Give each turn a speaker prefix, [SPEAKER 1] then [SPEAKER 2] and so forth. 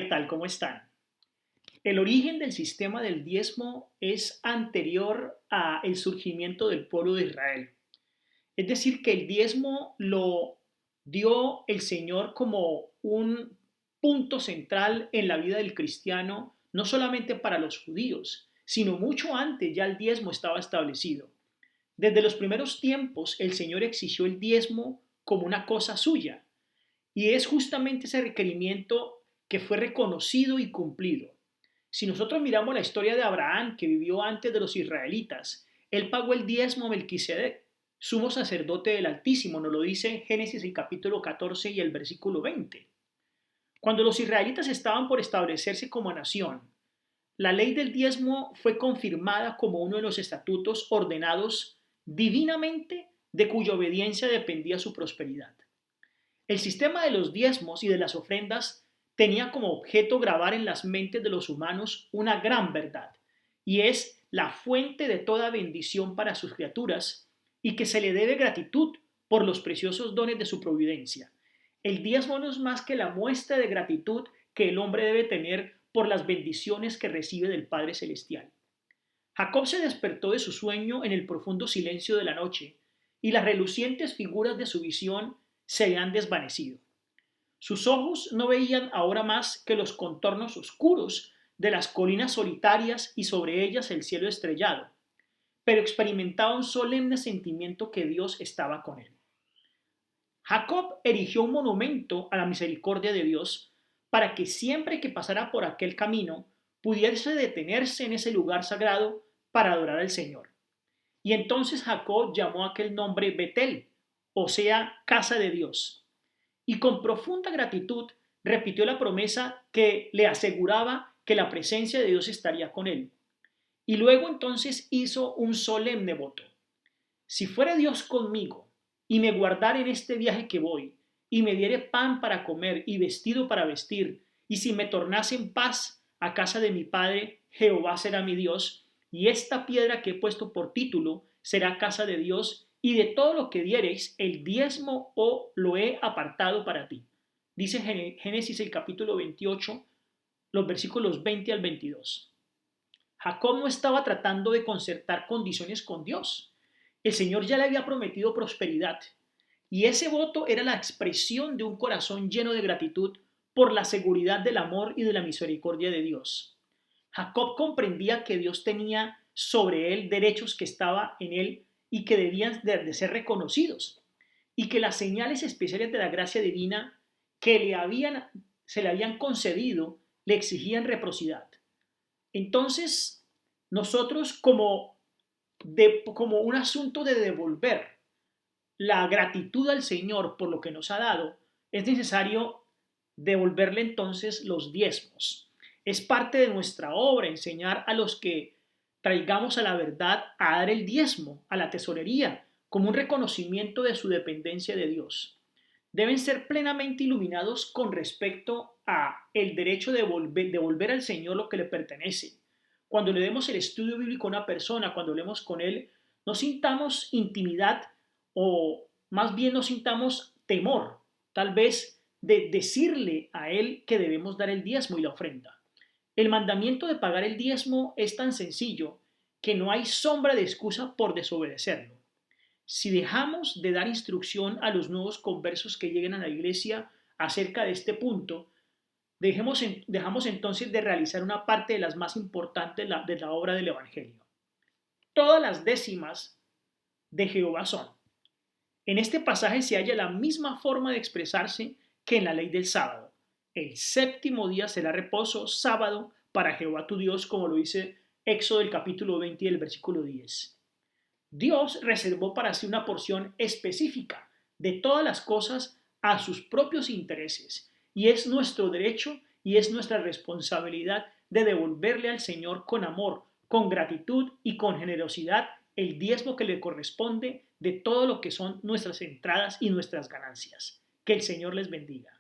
[SPEAKER 1] tal? ¿Cómo están? El origen del sistema del diezmo es anterior al surgimiento del pueblo de Israel. Es decir, que el diezmo lo dio el Señor como un punto central en la vida del cristiano, no solamente para los judíos, sino mucho antes ya el diezmo estaba establecido. Desde los primeros tiempos el Señor exigió el diezmo como una cosa suya, y es justamente ese requerimiento que fue reconocido y cumplido. Si nosotros miramos la historia de Abraham, que vivió antes de los israelitas, él pagó el diezmo a Melquisedec, sumo sacerdote del Altísimo, nos lo dice Génesis el capítulo 14 y el versículo 20. Cuando los israelitas estaban por establecerse como nación, la ley del diezmo fue confirmada como uno de los estatutos ordenados divinamente de cuya obediencia dependía su prosperidad. El sistema de los diezmos y de las ofrendas tenía como objeto grabar en las mentes de los humanos una gran verdad, y es la fuente de toda bendición para sus criaturas y que se le debe gratitud por los preciosos dones de su providencia. El diezmo no es más que la muestra de gratitud que el hombre debe tener por las bendiciones que recibe del Padre Celestial. Jacob se despertó de su sueño en el profundo silencio de la noche, y las relucientes figuras de su visión se habían desvanecido. Sus ojos no veían ahora más que los contornos oscuros de las colinas solitarias y sobre ellas el cielo estrellado, pero experimentaba un solemne sentimiento que Dios estaba con él. Jacob erigió un monumento a la misericordia de Dios para que siempre que pasara por aquel camino pudiese detenerse en ese lugar sagrado para adorar al Señor. Y entonces Jacob llamó aquel nombre Betel, o sea, casa de Dios. Y con profunda gratitud repitió la promesa que le aseguraba que la presencia de Dios estaría con él. Y luego entonces hizo un solemne voto. Si fuere Dios conmigo y me guardare en este viaje que voy, y me diere pan para comer y vestido para vestir, y si me tornase en paz a casa de mi padre, Jehová será mi Dios, y esta piedra que he puesto por título será casa de Dios, y de todo lo que diereis, el diezmo o lo he apartado para ti. Dice Génesis el capítulo 28, los versículos 20 al 22. Jacob no estaba tratando de concertar condiciones con Dios. El Señor ya le había prometido prosperidad, y ese voto era la expresión de un corazón lleno de gratitud por la seguridad del amor y de la misericordia de Dios. Jacob comprendía que Dios tenía sobre él derechos que estaban en él y que debían de ser reconocidos, y que las señales especiales de la gracia divina que se le habían concedido le exigían reciprocidad. Entonces, nosotros como un asunto de devolver la gratitud al Señor por lo que nos ha dado, es necesario devolverle entonces los diezmos. Es parte de nuestra obra enseñar a los que traigamos a la verdad a dar el diezmo a la tesorería como un reconocimiento de su dependencia de Dios. Deben ser plenamente iluminados con respecto a el derecho de devolver al Señor lo que le pertenece. Cuando le demos el estudio bíblico a una persona, cuando hablemos con él, no sintamos intimidad o más bien no sintamos temor, tal vez de decirle a él que debemos dar el diezmo y la ofrenda. El mandamiento de pagar el diezmo es tan sencillo que no hay sombra de excusa por desobedecerlo. Si dejamos de dar instrucción a los nuevos conversos que lleguen a la iglesia acerca de este punto, dejamos entonces de realizar una parte de las más importantes de la obra del Evangelio. Todas las décimas de Jehová son. En este pasaje se halla la misma forma de expresarse que en la ley del sábado. El séptimo día será reposo, sábado para Jehová tu Dios, como lo dice Éxodo el capítulo 20 y el versículo 10. Dios reservó para sí una porción específica de todas las cosas a sus propios intereses, y es nuestro derecho y es nuestra responsabilidad de devolverle al Señor con amor, con gratitud y con generosidad el diezmo que le corresponde de todo lo que son nuestras entradas y nuestras ganancias. Que el Señor les bendiga.